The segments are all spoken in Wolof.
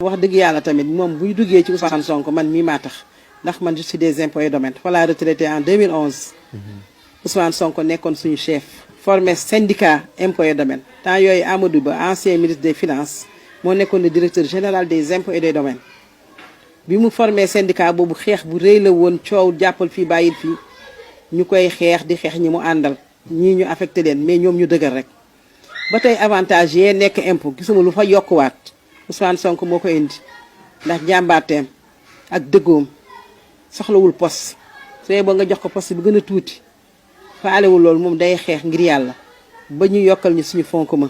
wax dëgg yàlla tamit moom buy duggee ci Ousmane Sonko man mii maa tax ndax man je suis des impôts et domaines voilà retraité en 2011 Ousmane Sonko nekkoon suñu chef formé syndicat impôts et domaines temps yooyu Amadou Ba ancien ministre des finances moo nekkoon le directeur général des impôts et des domaines bi mu formé syndicat boobu xeex bu rëy la woon coow jàppal fii bàyyil fii ñu koy xeex di xeex ñi mu àndal ñii ñu affecté leen mais ñoom ñu dëgër rek ba tey avantage yee nekk impôt gisuma lu fa yokkuwaat Ousmane Sonko moo ko indi ndax jàmbaateem ak dëggoom soxlawul poste sooy ba nga jox ko poste bi gën a tuuti faalewul loolu moom day xeex ngir yàlla ba ñu yokkal ñu suñu fonds commun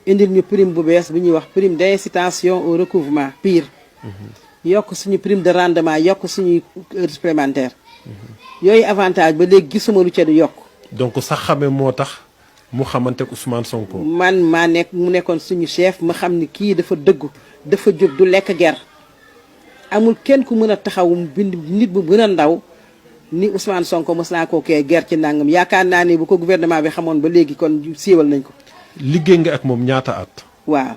indil ñu prime bu bees bu ñuy wax prime d'incitation au recouvrement PIR yokk suñu prime de rendement yokk suñuy heures supplémentaires yooyu avantage ba léegi gisuma lu ca du yokk. donc sax xame moo tax mu xamante ak Ousmane Sonko. man maa nekk mu nekkoon suñu chef ma xam ni kii dafa dëggu dafa jub du lekk ger amul kenn ku mën a taxaw bind nit bu gën a ndaw ni Ousmane Sonko mos naa koo kee ger ci nangam yaakaar naa ni bu ko gouvernement bi xamoon ba léegi kon siiwal nañ ko. liggéey nga ak moom ñaata at. waaw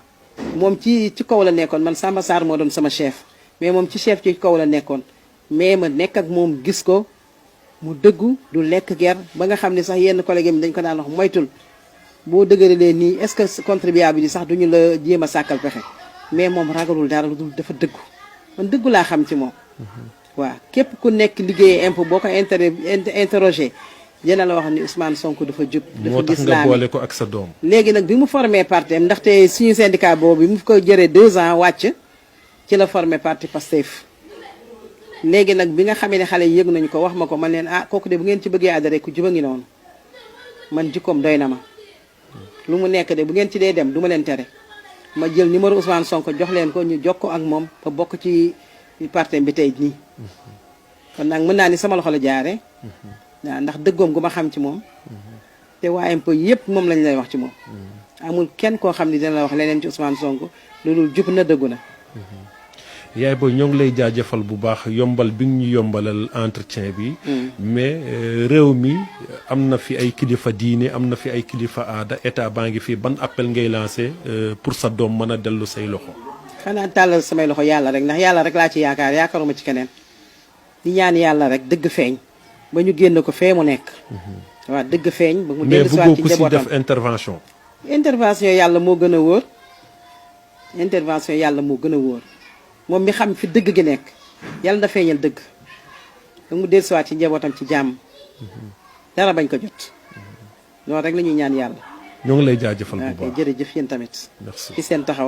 moom ci kaw la nekkoon man Samba Sarr moo doon sama chef mais moom ci chef ci kaw la nekkoon mais ma nekk ak moom gis ko mu dëggu du lekk ger ba nga xam ne sax yenn collègue mi dañ ko daan wax moytul boo dëgëralee nii est-ce que contribuable yi sax duñu la jéem a sàkkal pexe mais moom ragalul dara lu dul dafa dëggu man dëggu laa xam ci moom. waaw képp ku nekk liggéeyee impôt boo ko interroger dina la wax ni Ousmane Sonko dafa jub. dafa moo tax nga boole ko ak sa doom. léegi nag bi mu formé parti ndaxte suñu syndicat boobu bi mu ko jëree 2 ans wàcc ci la formé parti Pastef léegi nag bi nga xamee ne xale yi yëg nañu ko wax ma ko man leen ah kooku de bu ngeen ci bëggee adhéré ku juba ngi noonu man jikkoom doy na ma lu mu nekk de bu ngeen ci dee dem du ma leen tere ma jël numéro Ousmane Sonko jox leen ko ñu jokkoo ak moom ba bokk ci parti bi tey nii kon nag mën naa ni sama loxo la jaare waaw ndax dëggoom gu ma xam ci moom te waa impôt yëpp moom lañ lay wax ci moom amul kenn koo xam ne dina la wax leneen ci Ousmane Sonko loolu jub na dëggu na. yaay booy ñoo ngi lay jaajëfal bu baax yombal bi ñu yombalal entretien bi. mais réew mi am na fi ay kilifa diine am na fi ay kilifa aada état baa ngi fi ban appel ngay lancé pour sa doom mën a dellu say loxo. xanaa tàllal samay loxo yàlla rek ndax yàlla rek laa ci yaakaaruma ci keneen di ñaan yàlla rek dëgg feeñ ba ñu génn ko fee mu nekk. waaw dëgg feeñ ba mu dellu si waat ci njabootam mais bëggoo ko si def intervention. intervention yàlla moo gën a wóor intervention yàlla moo gën a wóor. moom mi xam fi dëgg gi nekk yàlla na feeñal dëgg da mu dellusiwaat ci njabootam ci jàmm dara bañ ko jot loolu rek la ñuy ñaan yàlla. ñoo ngi lay jaajëfal bu baax jërëjëf yéen tamit. merci ci seen taxawaay.